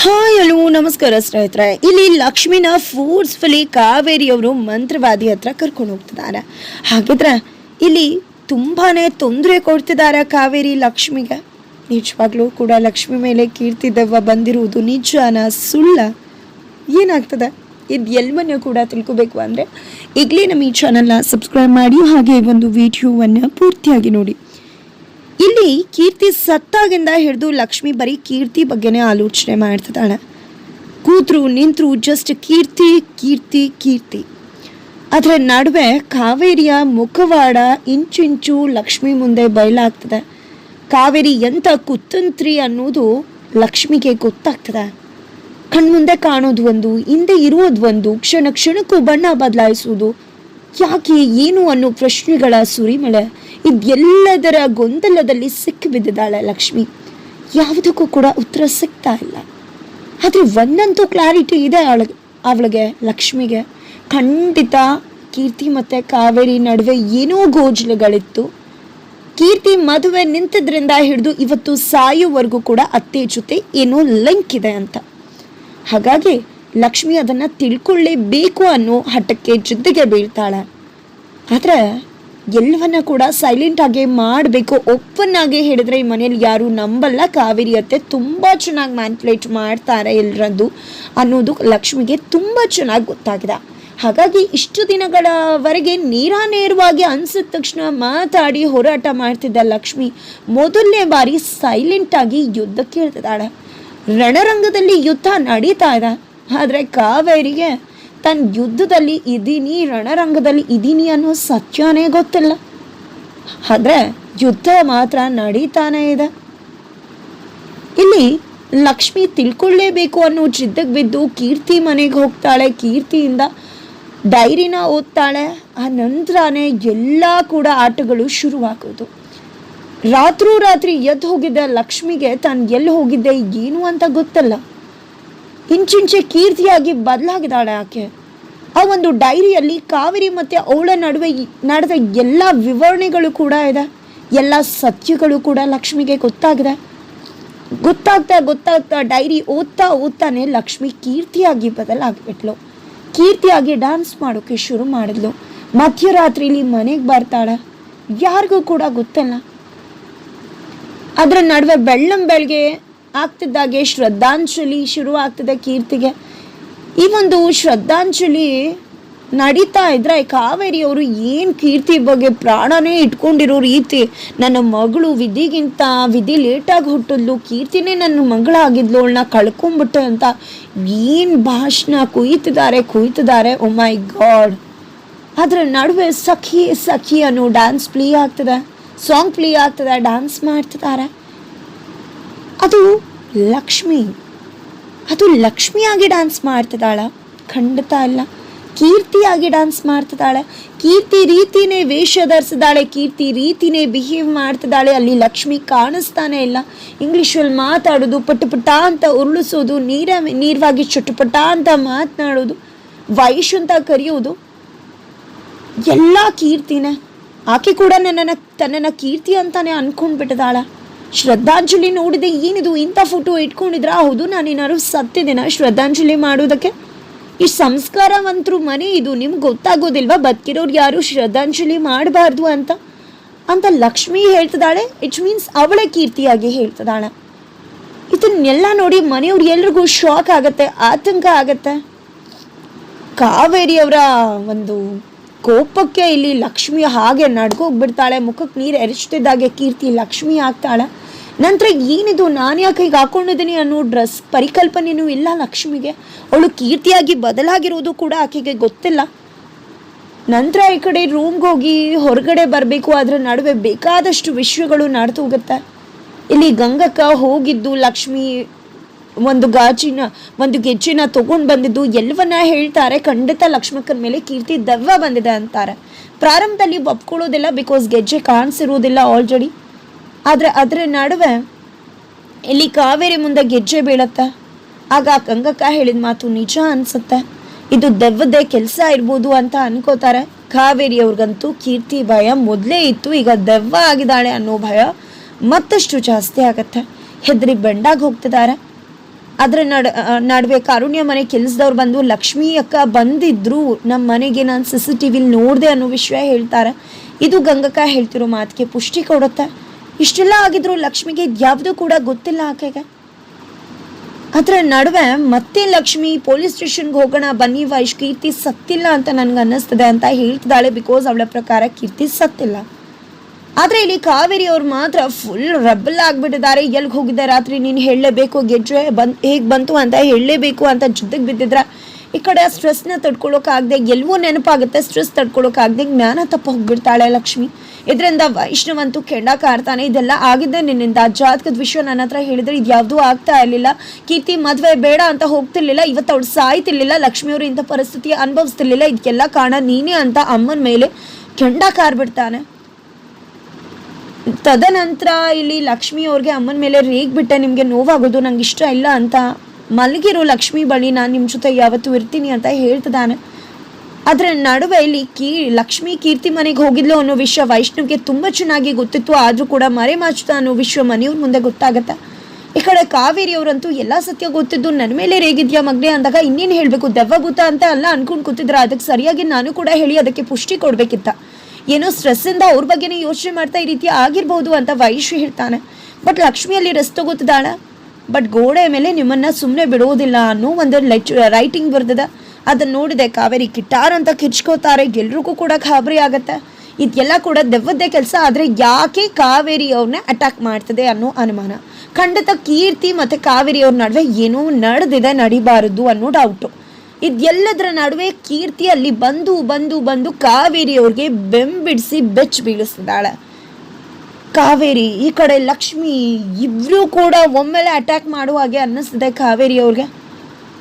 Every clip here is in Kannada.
ಹಾಯ್ ಹಲೋ ನಮಸ್ಕಾರ ಸ್ನೇಹಿತರೆ. ಇಲ್ಲಿ ಲಕ್ಷ್ಮಿನ ಫೋರ್ಸ್ಫುಲಿ ಕಾವೇರಿಯವರು ಮಂತ್ರವಾದಿ ಹತ್ರ ಕರ್ಕೊಂಡು ಹೋಗ್ತಿದ್ದಾರೆ. ಹಾಗಿದ್ರೆ ಇಲ್ಲಿ ತುಂಬಾನೇ ತೊಂದರೆ ಕೊಡ್ತಿದ್ದಾರೆ ಕಾವೇರಿ ಲಕ್ಷ್ಮಿಗೆ. ನಿಜವಾಗ್ಲೂ ಕೂಡ ಲಕ್ಷ್ಮಿ ಮೇಲೆ ಕೀರ್ತಿ ದೆವ್ವ ಬಂದಿರುವುದು ನಿಜಾನ ಸುಳ್ಳ, ಏನಾಗ್ತದೆ ಇದು ಎಲ್ಲವನ್ನೂ ಕೂಡ ತಿಳ್ಕೋಬೇಕು ಅಂದರೆ ಈಗಲೇ ನಮ್ಮ ಈ ಚಾನಲ್ನ ಸಬ್ಸ್ಕ್ರೈಬ್ ಮಾಡಿ, ಹಾಗೆ ಒಂದು ವಿಡಿಯೋವನ್ನು ಪೂರ್ತಿಯಾಗಿ ನೋಡಿ. ಇಲ್ಲಿ ಕೀರ್ತಿ ಸತ್ತಾಗಿಂದ ಹಿಡಿದು ಲಕ್ಷ್ಮಿ ಬರೀ ಕೀರ್ತಿ ಬಗ್ಗೆನೇ ಆಲೋಚನೆ ಮಾಡ್ತಿದ್ದಾಳೆ. ಕೂತ್ರು ನಿಂತರು ಜಸ್ಟ್ ಕೀರ್ತಿ ಕೀರ್ತಿ ಕೀರ್ತಿ. ಅದರ ನಡುವೆ ಕಾವೇರಿಯ ಮುಖವಾಡ ಇಂಚಿಂಚು ಲಕ್ಷ್ಮಿ ಮುಂದೆ ಬಯಲಾಗ್ತದೆ. ಕಾವೇರಿ ಎಂಥ ಕುತಂತ್ರಿ ಅನ್ನೋದು ಲಕ್ಷ್ಮಿಗೆ ಗೊತ್ತಾಗ್ತದೆ. ಕಣ್ಮುಂದೆ ಕಾಣೋದು ಒಂದು, ಹಿಂದೆ ಇರೋದು ಒಂದು, ಕ್ಷಣ ಕ್ಷಣಕ್ಕೂ ಬಣ್ಣ ಬದಲಾಯಿಸುವುದು ಯಾಕೆ ಏನು ಅನ್ನೋ ಪ್ರಶ್ನೆಗಳ ಸುರಿಮಳೆ. ಇದೆಲ್ಲದರ ಗೊಂದಲದಲ್ಲಿ ಸಿಕ್ಕಿಬಿದ್ದಿದ್ದಾಳೆ ಲಕ್ಷ್ಮಿ. ಯಾವುದಕ್ಕೂ ಕೂಡ ಉತ್ತರ ಸಿಗ್ತಾ ಇಲ್ಲ. ಆದರೆ ಒಂದಂತೂ ಕ್ಲಾರಿಟಿ ಇದೆ ಅವಳಿಗೆ ಲಕ್ಷ್ಮಿಗೆ. ಖಂಡಿತ ಕೀರ್ತಿ ಮತ್ತು ಕಾವೇರಿ ನಡುವೆ ಏನೋ ಗೋಜಲುಗಳಿತ್ತು. ಕೀರ್ತಿ ಮದುವೆ ನಿಂತಿದ್ರಿಂದ ಹಿಡಿದು ಇವತ್ತು ಸಾಯುವವರೆಗೂ ಕೂಡ ಅತ್ತೆ ಜೊತೆ ಏನೋ ಲಿಂಕ್ ಇದೆ ಅಂತ. ಹಾಗಾಗಿ ಲಕ್ಷ್ಮಿ ಅದನ್ನು ತಿಳ್ಕೊಳ್ಳೇಬೇಕು ಅನ್ನೋ ಹಠಕ್ಕೆ ಜಿದ್ದಿಗೆ ಬೀಳ್ತಾಳೆ. ಆದರೆ ಎಲ್ಲವನ್ನ ಕೂಡ ಸೈಲೆಂಟ್ ಆಗಿ ಮಾಡಬೇಕು. ಓಪನ್ ಆಗಿ ಹೇಳಿದ್ರೆ ಈ ಮನೇಲಿ ಯಾರು ನಂಬಲ್ಲ. ಕಾವೇರಿ ಅತ್ತೆ ತುಂಬ ಚೆನ್ನಾಗಿ ಮ್ಯಾನ್ಪ್ಯುಲೇಟ್ ಮಾಡ್ತಾರೆ ಎಲ್ಲರದ್ದು ಅನ್ನೋದು ಲಕ್ಷ್ಮಿಗೆ ತುಂಬ ಚೆನ್ನಾಗಿ ಗೊತ್ತಾಗಿದೆ. ಹಾಗಾಗಿ ಇಷ್ಟು ದಿನಗಳವರೆಗೆ ನೇರವಾಗಿ ಅನ್ಸಿದ ತಕ್ಷಣ ಮಾತಾಡಿ ಹೋರಾಟ ಮಾಡ್ತಿದ್ದ ಲಕ್ಷ್ಮಿ ಮೊದಲನೇ ಬಾರಿ ಸೈಲೆಂಟ್ ಆಗಿ ಯುದ್ಧಕ್ಕೆ ಇಳ್ತಿದ್ದಾಳೆ. ರಣರಂಗದಲ್ಲಿ ಯುದ್ಧ ನಡೀತಾ ಇದೆ. ಆದರೆ ಕಾವೇರಿಗೆ ತನ್ನ ಯುದ್ಧದಲ್ಲಿ ಇದ್ದೀನಿ, ರಣರಂಗದಲ್ಲಿ ಇದ್ದೀನಿ ಅನ್ನೋ ಸತ್ಯನೇ ಗೊತ್ತಿಲ್ಲ. ಆದರೆ ಯುದ್ಧ ಮಾತ್ರ ನಡೀತಾನೆ ಇದೆ. ಇಲ್ಲಿ ಲಕ್ಷ್ಮಿ ತಿಳ್ಕೊಳ್ಳೇಬೇಕು ಅನ್ನೋ ಜಿದ್ದಿಗೆ ಬಿದ್ದು ಕೀರ್ತಿ ಮನೆಗೆ ಹೋಗ್ತಾಳೆ. ಕೀರ್ತಿಯಿಂದ ಡೈರಿನ ಓದ್ತಾಳೆ. ಆ ನಂತರನೇ ಎಲ್ಲ ಕೂಡ ಆಟಗಳು ಶುರುವಾಗೋದು. ರಾತ್ರಿ ಎದ್ದು ಹೋಗಿದ್ದ ಲಕ್ಷ್ಮಿಗೆ ತಾನು ಎಲ್ಲಿ ಹೋಗಿದ್ದೆ ಏನು ಅಂತ ಗೊತ್ತಲ್ಲ. ಇಂಚಿಂಚೆ ಕೀರ್ತಿಯಾಗಿ ಬದಲಾಗಿದ್ದಾಳೆ ಆಕೆ. ಆ ಒಂದು ಡೈರಿಯಲ್ಲಿ ಕಾವೇರಿ ಮತ್ತು ಅವಳ ನಡುವೆ ನಡೆದ ಎಲ್ಲ ವಿವರಣೆಗಳು ಕೂಡ ಇದೆ. ಎಲ್ಲ ಸತ್ಯಗಳು ಕೂಡ ಲಕ್ಷ್ಮಿಗೆ ಗೊತ್ತಾಗಿದೆ. ಗೊತ್ತಾಗ್ತಾ ಡೈರಿ ಓದ್ತಾನೆ ಲಕ್ಷ್ಮಿ ಕೀರ್ತಿಯಾಗಿ ಬದಲಾಗಿಬಿಟ್ಲು. ಕೀರ್ತಿಯಾಗಿ ಡ್ಯಾನ್ಸ್ ಮಾಡೋಕೆ ಶುರು ಮಾಡಿದ್ಲು. ಮಧ್ಯರಾತ್ರಿಲಿ ಮನೆಗೆ ಬರ್ತಾಳೆ. ಯಾರಿಗೂ ಕೂಡ ಗೊತ್ತಿಲ್ಲ. ಅದರ ನಡುವೆ ಬೆಳ್ಳಂಬೆಳಗ್ಗೆ ಆಗ್ತಿದ್ದಾಗೆ ಶ್ರದ್ಧಾಂಜಲಿ ಶುರು ಆಗ್ತದೆ ಕೀರ್ತಿಗೆ. ಈ ಒಂದು ಶ್ರದ್ಧಾಂಜಲಿ ನಡೀತಾ ಇದ್ರೆ ಕಾವೇರಿಯವರು ಏನು ಕೀರ್ತಿ ಬಗ್ಗೆ ಪ್ರಾಣನೇ ಇಟ್ಕೊಂಡಿರೋ ರೀತಿ, ನನ್ನ ಮಗಳು ವಿಧಿ ಲೇಟಾಗಿ ಹುಟ್ಟಿದ್ಲು, ಕೀರ್ತಿನೇ ನನ್ನ ಮಗಳಾಗಿದ್ಲು, ಅವಳನ್ನ ಕಳ್ಕೊಂಬಿಟ್ಟೆ ಅಂತ ಏನು ಭಾಷಣ ಕುಯ್ತಿದ್ದಾರೆ. ಓ ಮೈ ಗಾಡ್. ಅದರ ನಡುವೆ ಸಖಿ ಅನ್ನೋ ಡ್ಯಾನ್ಸ್ ಪ್ಲೇ ಆಗ್ತದೆ, ಸಾಂಗ್ ಪ್ಲೇ ಆಗ್ತದೆ, ಡ್ಯಾನ್ಸ್ ಮಾಡ್ತಿದ್ದಾರೆ. ಅದು ಲಕ್ಷ್ಮಿಯಾಗಿ ಡ್ಯಾನ್ಸ್ ಮಾಡ್ತಿದ್ದಾಳ? ಖಂಡಿತ ಇಲ್ಲ. ಕೀರ್ತಿಯಾಗಿ ಡ್ಯಾನ್ಸ್ ಮಾಡ್ತಿದ್ದಾಳೆ. ಕೀರ್ತಿ ರೀತಿನೇ ವೇಷ ಧರಿಸಿದಾಳೆ, ಕೀರ್ತಿ ರೀತಿನೇ ಬಿಹೇವ್ ಮಾಡ್ತಿದ್ದಾಳೆ. ಅಲ್ಲಿ ಲಕ್ಷ್ಮಿ ಕಾಣಿಸ್ತಾನೆ ಇಲ್ಲ. ಇಂಗ್ಲೀಷಲ್ಲಿ ಮಾತಾಡೋದು, ಪುಟ್ಟ ಅಂತ ಉರುಳಿಸೋದು, ನೀರವಾಗಿ ಚುಟುಪಟ ಅಂತ ಮಾತನಾಡೋದು, ವೈಶ್ ಅಂತ ಕರೆಯೋದು ಎಲ್ಲ ಕೀರ್ತಿನೇ. ಆಕೆ ಕೂಡ ತನ್ನನ್ನು ಕೀರ್ತಿ ಅಂತಾನೆ ಅನ್ಕೊಂಡ್ಬಿಟ್ಟಿದ್ದಾಳ. ಶ್ರದ್ಧಾಂಜಲಿ ನೋಡಿದೆ, ಏನಿದು ಇಂಥ ಫೋಟೋ ಇಟ್ಕೊಂಡಿದ್ರ? ಹೌದು, ನಾನೇನಾದ್ರು ಸತ್ತಿದ್ದೀನ ಶ್ರದ್ಧಾಂಜಲಿ ಮಾಡೋದಕ್ಕೆ? ಈ ಸಂಸ್ಕಾರವಂತರು ಮನೆ ಇದು, ನಿಮ್ಗೆ ಗೊತ್ತಾಗೋದಿಲ್ವಾ ಬದುಕಿರೋರು ಯಾರು ಶ್ರದ್ಧಾಂಜಲಿ ಮಾಡಬಾರ್ದು ಅಂತ ಲಕ್ಷ್ಮಿ ಹೇಳ್ತಿದ್ದಾಳೆ. ಇಟ್ ಮೀನ್ಸ್ ಅವಳೇ ಕೀರ್ತಿಯಾಗಿ ಹೇಳ್ತಿದ್ದಾಳೆ. ಇದನ್ನೆಲ್ಲ ನೋಡಿ ಮನೆಯವ್ರು ಎಲ್ರಿಗೂ ಶಾಕ್ ಆಗತ್ತೆ, ಆತಂಕ ಆಗತ್ತೆ. ಕಾವೇರಿಯವರ ಒಂದು ಕೋಪಕ್ಕೆ ಇಲ್ಲಿ ಲಕ್ಷ್ಮಿ ಹಾಗೆ ನಡ್ಕೋಗ್ಬಿಡ್ತಾಳೆ. ಮುಖಕ್ಕೆ ನೀರು ಎರಚ್ತಿದ್ದಾಗೆ ಕೀರ್ತಿ ಲಕ್ಷ್ಮಿ ಆಗ್ತಾಳೆ. ನಂತರ ಏನಿದು, ನಾನು ಯಾಕೆ ಈಗ ಹಾಕೊಂಡಿದ್ದೀನಿ ಅನ್ನೋ ಡ್ರೆಸ್ ಪರಿಕಲ್ಪನೆಯೂ ಇಲ್ಲ ಲಕ್ಷ್ಮಿಗೆ. ಅವಳು ಕೀರ್ತಿಯಾಗಿ ಬದಲಾಗಿರೋದು ಕೂಡ ಆಕೆಗೆ ಗೊತ್ತಿಲ್ಲ. ನಂತರ ಈ ಕಡೆ ರೂಮ್ಗೆ ಹೋಗಿ ಹೊರಗಡೆ ಬರಬೇಕು. ಅದರ ನಡುವೆ ಬೇಕಾದಷ್ಟು ವಿಷಯಗಳು ನಡೆದು ಹೋಗುತ್ತೆ. ಇಲ್ಲಿ ಗಂಗಕ್ಕ ಹೋಗಿದ್ದು ಲಕ್ಷ್ಮಿ ಒಂದು ಗೆಜ್ಜೆನ ತೊಗೊಂಡು ಬಂದಿದ್ದು ಎಲ್ಲವನ್ನ ಹೇಳ್ತಾರೆ. ಖಂಡಿತ ಲಕ್ಷ್ಮಕ್ಕನ ಮೇಲೆ ಕೀರ್ತಿ ದೆವ್ವ ಬಂದಿದೆ ಅಂತಾರೆ. ಪ್ರಾರಂಭದಲ್ಲಿ ಒಪ್ಕೊಳ್ಳೋದಿಲ್ಲ, ಬಿಕಾಸ್ ಗೆಜ್ಜೆ ಕಾಣಿಸಿರೋದಿಲ್ಲ ಆಲ್ರೆಡಿ. ಆದರೆ ಅದರ ನಡುವೆ ಇಲ್ಲಿ ಕಾವೇರಿ ಮುಂದೆ ಗೆಜ್ಜೆ ಬೀಳತ್ತೆ. ಆಗ ಗಂಗಕ್ಕ ಹೇಳಿದ ಮಾತು ನಿಜ ಅನ್ಸುತ್ತೆ. ಇದು ದೆವ್ವದೇ ಕೆಲಸ ಇರ್ಬೋದು ಅಂತ ಅನ್ಕೋತಾರೆ. ಕಾವೇರಿಯವ್ರಿಗಂತೂ ಕೀರ್ತಿ ಭಯ ಮೊದಲೇ ಇತ್ತು, ಈಗ ದೆವ್ವ ಆಗಿದ್ದಾಳೆ ಅನ್ನೋ ಭಯ ಮತ್ತಷ್ಟು ಜಾಸ್ತಿ ಆಗತ್ತೆ. ಹೆದರಿ ಬೆಂಡಾಗಿ ಹೋಗ್ತಿದ್ದಾರೆ. ಅದರ ನಡುವೆ ಕಾರುಣ್ಯ ಮನೆ ಕೆಲಸದವ್ರು ಬಂದು ಲಕ್ಷ್ಮಿ ಅಕ್ಕ ಬಂದಿದ್ರು ನಮ್ಮ ಮನೆಗೆ, ನಾನು CCTV ನೋಡಿದೆ ಅನ್ನೋ ವಿಷಯ ಹೇಳ್ತಾರೆ. ಇದು ಗಂಗಕ್ಕ ಹೇಳ್ತಿರೋ ಮಾತಿಗೆ ಪುಷ್ಟಿ ಕೊಡುತ್ತೆ. ಇಷ್ಟೆಲ್ಲ ಆಗಿದ್ರು ಲಕ್ಷ್ಮಿಗೆ ಇದ್ಯಾವುದೂ ಕೂಡ ಗೊತ್ತಿಲ್ಲ ಆಕೆಗೆ. ಅದರ ನಡುವೆ ಮತ್ತೆ ಲಕ್ಷ್ಮಿ ಪೊಲೀಸ್ ಸ್ಟೇಷನ್ಗೆ ಹೋಗೋಣ ಬನ್ನಿ ವೈಶ್, ಕೀರ್ತಿ ಸತ್ತಿಲ್ಲ ಅಂತ ನನಗೆ ಅನ್ನಿಸ್ತದೆ ಅಂತ ಹೇಳ್ತಿದ್ದಾಳೆ. ಬಿಕಾಸ್ ಅವಳ ಪ್ರಕಾರ ಕೀರ್ತಿ ಸತ್ತಿಲ್ಲ. ಆದರೆ ಇಲ್ಲಿ ಕಾವೇರಿ ಅವ್ರು ಮಾತ್ರ ಫುಲ್ ರಬ್ಬಲ್ ಆಗಿಬಿಟ್ಟಿದ್ದಾರೆ. ಎಲ್ಲಿಗೆ ಹೋಗಿದ್ದೆ ರಾತ್ರಿ, ನೀನು ಹೇಳಲೇಬೇಕು, ಗೆಜ್ಜೆ ಹೇಗೆ ಬಂತು ಅಂತ ಹೇಳಲೇಬೇಕು ಅಂತ ಜೊತೆಗೆ ಬಿದ್ದಿದ್ರೆ. ಈ ಕಡೆ ಸ್ಟ್ರೆಸ್ನ ತಡ್ಕೊಳ್ಳೋಕ್ಕಾಗದೆ, ಎಲ್ಲವೂ ನೆನಪಾಗುತ್ತೆ, ಸ್ಟ್ರೆಸ್ ತಡ್ಕೊಳ್ಳೋಕ್ಕಾಗದೆ ಜ್ಞಾನ ತಪ್ಪ ಹೋಗ್ಬಿಡ್ತಾಳೆ ಲಕ್ಷ್ಮಿ. ಇದರಿಂದ ವೈಷ್ಣವಂತೂ ಕೆಂಡ ಕಾರ್ತಾನೆ. ಇದೆಲ್ಲ ಆಗಿದ್ದೆ ನಿನ್ನಿಂದ. ಜಾತಕದ ವಿಷಯ ನನ್ನ ಹತ್ರ ಹೇಳಿದ್ರೆ ಇದು ಯಾವುದೂ ಆಗ್ತಾ ಇರಲಿಲ್ಲ. ಕೀರ್ತಿ ಮದುವೆ ಬೇಡ ಅಂತ ಹೋಗ್ತಿರ್ಲಿಲ್ಲ. ಇವತ್ತು ಅವಳು ಸಾಯ್ತಿರ್ಲಿಲ್ಲ. ಲಕ್ಷ್ಮಿಯವರು ಇಂಥ ಪರಿಸ್ಥಿತಿ ಅನುಭವಿಸ್ತಿರ್ಲಿಲ್ಲ. ಇದಕ್ಕೆಲ್ಲ ಕಾರಣ ನೀನೇ ಅಂತ ಅಮ್ಮನ ಮೇಲೆ ಕೆಂಡ ಕಾರ್ಬಿಡ್ತಾನೆ. ತದನಂತರ ಇಲ್ಲಿ ಲಕ್ಷ್ಮಿ ಅವ್ರಿಗೆ ಅಮ್ಮನ ಮೇಲೆ ರೇಗ್ಬಿಟ್ಟೆ, ನಿಮಗೆ ನೋವಾಗೋದು ನಂಗೆ ಇಷ್ಟ ಇಲ್ಲ ಅಂತ ಮಲಗಿರೋ ಲಕ್ಷ್ಮಿ ಬಳಿ ನಾನು ನಿಮ್ಮ ಜೊತೆ ಯಾವತ್ತೂ ಇರ್ತೀನಿ ಅಂತ ಹೇಳ್ತಿದ್ದಾನೆ. ಅದರ ನಡುವೆ ಇಲ್ಲಿ ಲಕ್ಷ್ಮಿ ಕೀರ್ತಿ ಮನೆಗೆ ಹೋಗಿದ್ಲು ಅನ್ನೋ ವಿಷಯ ವೈಷ್ಣವ್ಗೆ ತುಂಬ ಚೆನ್ನಾಗಿ ಗೊತ್ತಿತ್ತು. ಆದರೂ ಕೂಡ ಮರೆ ಮಾಚುತ್ತಾ ಅನ್ನೋ ವಿಷಯ ಮನೆಯವ್ರ ಮುಂದೆ ಗೊತ್ತಾಗತ್ತೆ. ಈ ಕಡೆ ಕಾವೇರಿ ಅವರಂತೂ ಎಲ್ಲ ಸತ್ಯ ಗೊತ್ತಿದ್ದು ನನ್ನ ಮೇಲೆ ರೇಗಿದ್ಯಾ ಮಗ್ನೆ ಅಂದಾಗ ಇನ್ನೇನು ಹೇಳಬೇಕು, ದೆವ್ವಭೂತ ಅಂತ ಎಲ್ಲ ಅನ್ಕೊಂಡು ಕೂತಿದ್ರ. ಅದಕ್ಕೆ ಸರಿಯಾಗಿ ನಾನು ಕೂಡ ಹೇಳಿ ಅದಕ್ಕೆ ಪುಷ್ಟಿ ಕೊಡಬೇಕಿತ್ತ. ಏನೋ ಸ್ಟ್ರೆಸ್ಸಿಂದ ಅವ್ರ ಬಗ್ಗೆನೇ ಯೋಚನೆ ಮಾಡ್ತಾ ಈ ರೀತಿ ಆಗಿರ್ಬೋದು ಅಂತ ವೈಶ್ ಹೇಳ್ತಾನೆ. ಬಟ್ ಲಕ್ಷ್ಮಿಯಲ್ಲಿ ರೆಸ್ಟ್ ತಗೋತಿದ್ದಾಳ. ಬಟ್ ಗೋಡೆ ಮೇಲೆ ನಿಮ್ಮನ್ನು ಸುಮ್ಮನೆ ಬಿಡೋದಿಲ್ಲ ಅನ್ನೋ ಒಂದು ರೈಟಿಂಗ್ ಬರ್ದಿದೆ. ಅದನ್ನು ನೋಡಿದೆ ಕಾವೇರಿ ಕಿಟ್ಟಾರ್ ಅಂತ ಕಿರ್ಚ್ಕೋತಾರೆ. ಎಲ್ರಿಗೂ ಕೂಡ ಗಾಬರಿ ಆಗುತ್ತೆ. ಇದೆಲ್ಲ ಕೂಡ ದೆವ್ವದ್ದೇ ಕೆಲಸ. ಆದರೆ ಯಾಕೆ ಕಾವೇರಿ ಅವ್ರನ್ನ ಅಟ್ಯಾಕ್ ಮಾಡ್ತದೆ ಅನ್ನೋ ಅನುಮಾನ. ಖಂಡಿತ ಕೀರ್ತಿ ಮತ್ತು ಕಾವೇರಿ ಅವ್ರ ನಡುವೆ ಏನೋ ನಡೆದಿದೆ, ನಡಿಬಾರದು ಅನ್ನೋ ಡೌಟು. ಇದೆಲ್ಲದರ ನಡುವೆ ಕೀರ್ತಿ ಅಲ್ಲಿ ಬಂದು ಬಂದು ಬಂದು ಕಾವೇರಿ ಅವ್ರಿಗೆ ಬೆಂಬಿಡಿಸಿ ಬೆಚ್ಚ ಬೀಳಿಸ್ತಿದ್ದಾಳೆ. ಕಾವೇರಿ ಈ ಕಡೆ ಲಕ್ಷ್ಮಿ ಇಬ್ರು ಕೂಡ ಒಮ್ಮೆಲೆ ಅಟ್ಯಾಕ್ ಮಾಡುವ ಹಾಗೆ ಅನ್ನಿಸ್ತಿದೆ ಕಾವೇರಿ ಅವ್ರಿಗೆ.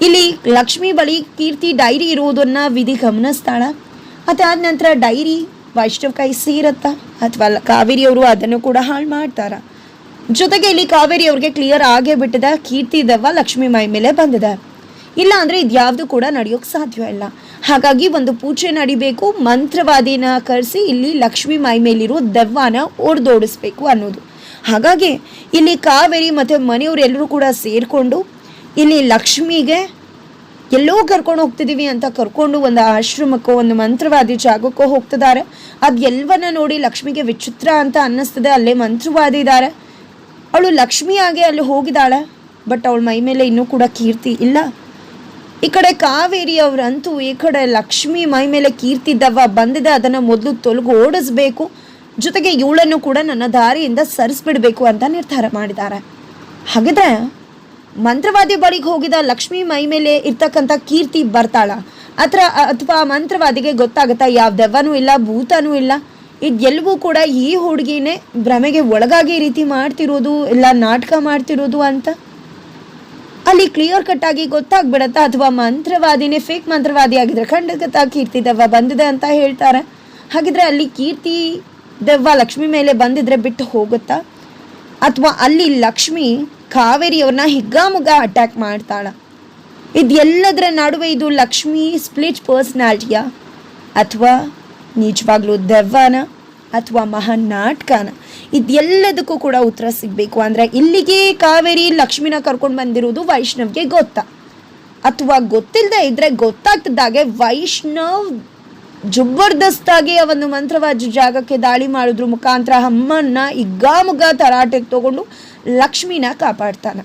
ಇಲ್ಲಿ ಲಕ್ಷ್ಮಿ ಬಳಿ ಕೀರ್ತಿ ಡೈರಿ ಇರುವುದನ್ನ ವಿಧಿ ಗಮನಿಸ್ತಾಳ. ಅದಾದ ನಂತರ ಡೈರಿ ವೈಷ್ಣವ್ ಕೈ ಸೇರತ್ತ ಅಥವಾ ಕಾವೇರಿ ಅವರು ಅದನ್ನು ಕೂಡ ಹಾಳು ಮಾಡ್ತಾರ. ಜೊತೆಗೆ ಇಲ್ಲಿ ಕಾವೇರಿ ಅವ್ರಿಗೆ ಕ್ಲಿಯರ್ ಆಗೇ ಬಿಟ್ಟಿದೆ, ಕೀರ್ತಿ ದೆವ್ವ ಲಕ್ಷ್ಮಿ ಮೈ ಮೇಲೆ ಬಂದಿದೆ. ಇಲ್ಲ ಅಂದರೆ ಇದ್ಯಾವುದು ಕೂಡ ನಡೆಯೋಕ್ಕೆ ಸಾಧ್ಯ ಇಲ್ಲ. ಹಾಗಾಗಿ ಒಂದು ಪೂಜೆ ನಡಿಬೇಕು, ಮಂತ್ರವಾದಿನ ಕರೆಸಿ ಇಲ್ಲಿ ಲಕ್ಷ್ಮಿ ಮೈ ಮೇಲಿರೋ ದೆವ್ವನ ಓಡಿಸ್ಬೇಕು ಅನ್ನೋದು. ಹಾಗಾಗಿ ಇಲ್ಲಿ ಕಾವೇರಿ ಮತ್ತು ಮನೆಯವರು ಎಲ್ಲರೂ ಕೂಡ ಸೇರಿಕೊಂಡು ಇಲ್ಲಿ ಲಕ್ಷ್ಮಿಗೆ ಎಲ್ಲೋ ಕರ್ಕೊಂಡು ಹೋಗ್ತಿದ್ದೀವಿ ಅಂತ ಕರ್ಕೊಂಡು ಒಂದು ಆಶ್ರಮಕ್ಕೋ ಒಂದು ಮಂತ್ರವಾದಿ ಜಾಗಕ್ಕೋ ಹೋಗ್ತಿದ್ದಾರೆ. ಅದು ಎಲ್ಲವನ್ನ ನೋಡಿ ಲಕ್ಷ್ಮಿಗೆ ವಿಚಿತ್ರ ಅಂತ ಅನ್ನಿಸ್ತದೆ. ಅಲ್ಲೇ ಮಂತ್ರವಾದಿ ಇದ್ದಾರೆ. ಅವಳು ಲಕ್ಷ್ಮಿಯಾಗೆ ಅಲ್ಲಿ ಹೋಗಿದ್ದಾಳೆ. ಬಟ್ ಅವಳ ಮೈ ಮೇಲೆ ಇನ್ನೂ ಕೂಡ ಕೀರ್ತಿ ಇಲ್ಲ. ಈ ಕಡೆ ಕಾವೇರಿ ಅವರಂತೂ ಈ ಕಡೆ ಲಕ್ಷ್ಮಿ ಮೈ ಮೇಲೆ ಕೀರ್ತಿ ದೆವ್ವ ಬಂದಿದೆ, ಅದನ್ನು ಮೊದಲು ತೊಲಗು ಓಡಿಸ್ಬೇಕು, ಜೊತೆಗೆ ಇವಳನ್ನು ಕೂಡ ನನ್ನ ದಾರಿಯಿಂದ ಸರಿಸ್ಬಿಡ್ಬೇಕು ಅಂತ ನಿರ್ಧಾರ ಮಾಡಿದ್ದಾರೆ. ಹಾಗಿದ್ರೆ ಮಂತ್ರವಾದಿ ಬಳಿಗೆ ಹೋಗಿದ ಲಕ್ಷ್ಮಿ ಮೈ ಮೇಲೆ ಇರ್ತಕ್ಕಂಥ ಕೀರ್ತಿ ಬರ್ತಾಳ ಅಥವಾ ಮಂತ್ರವಾದಿಗೆ ಗೊತ್ತಾಗುತ್ತಾ ಯಾವ ದೆವ್ವನೂ ಇಲ್ಲ, ಭೂತನೂ ಇಲ್ಲ, ಇದೆಲ್ಲವೂ ಕೂಡ ಈ ಹುಡುಗಿನೇ ಭ್ರಮೆಗೆ ಒಳಗಾಗಿ ಈ ರೀತಿ ಮಾಡ್ತಿರೋದು, ಇಲ್ಲ ನಾಟಕ ಮಾಡ್ತಿರೋದು ಅಂತ ಅಲ್ಲಿ ಕ್ಲಿಯರ್ ಕಟ್ ಆಗಿ ಗೊತ್ತಾಗ್ಬಿಡತ್ತಾ? ಅಥವಾ ಮಂತ್ರವಾದಿನೇ ಫೇಕ್ ಮಂತ್ರವಾದಿ ಆಗಿದ್ರೆ ಖಂಡಿತ ಕೀರ್ತಿ ದೆವ್ವ ಬಂದಿದೆ ಅಂತ ಹೇಳ್ತಾರೆ. ಹಾಗಿದ್ರೆ ಅಲ್ಲಿ ಕೀರ್ತಿ ದೆವ್ವ ಲಕ್ಷ್ಮಿ ಮೇಲೆ ಬಂದಿದ್ರೆ ಬಿಟ್ಟು ಹೋಗುತ್ತಾ? ಅಥವಾ ಅಲ್ಲಿ ಲಕ್ಷ್ಮಿ ಕಾವೇರಿಯವ್ರನ್ನ ಹಿಗ್ಗಾಮುಗ್ಗ ಅಟ್ಯಾಕ್ ಮಾಡ್ತಾಳ? ಇದೆಲ್ಲದರ ನಡುವೆ ಇದು ಲಕ್ಷ್ಮಿ ಸ್ಪ್ಲಿಟ್ ಪರ್ಸ್ನಾಲಿಟಿಯಾ ಅಥವಾ ನಿಜವಾಗ್ಲೂ ದೆವ್ವನ ಅಥವಾ ಮಹಾನ್ ನಾಟಕನ? ಇದೆಲ್ಲದಕ್ಕೂ ಕೂಡ ಉತ್ತರ ಸಿಗಬೇಕು. ಅಂದರೆ ಇಲ್ಲಿಗೆ ಕಾವೇರಿ ಲಕ್ಷ್ಮಿನ ಕರ್ಕೊಂಡು ಬಂದಿರೋದು ವೈಷ್ಣವ್ಗೆ ಗೊತ್ತಾ? ಅಥವಾ ಗೊತ್ತಿಲ್ಲದೆ ಇದ್ರೆ ಗೊತ್ತಾಗ್ತಿದ್ದಾಗೆ ವೈಷ್ಣವ್ ಜಬರ್ದಸ್ತಾಗಿ ಆ ಒಂದು ಮಂತ್ರವಾದ ಜಾಗಕ್ಕೆ ದಾಳಿ ಮಾಡೋದ್ರ ಮುಖಾಂತರ ಅಮ್ಮನ್ನ ಹಿಗ್ಗಾಮುಗ್ಗ ತರಾಟೆಗೆ ತಗೊಂಡು ಲಕ್ಷ್ಮಿನ ಕಾಪಾಡ್ತಾನೆ.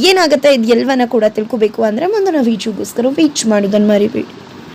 ಏನಾಗುತ್ತೆ ಇದು ಎಲ್ಲವನ್ನ ಕೂಡ ತಿಳ್ಕೊಬೇಕು ಅಂದರೆ ಮುಂದಿನ ವೀಡಿಯೋಗೋಸ್ಕರ ವೇಟ್ ಮಾಡೋದನ್ನು ಮರಿಬೇಡಿ.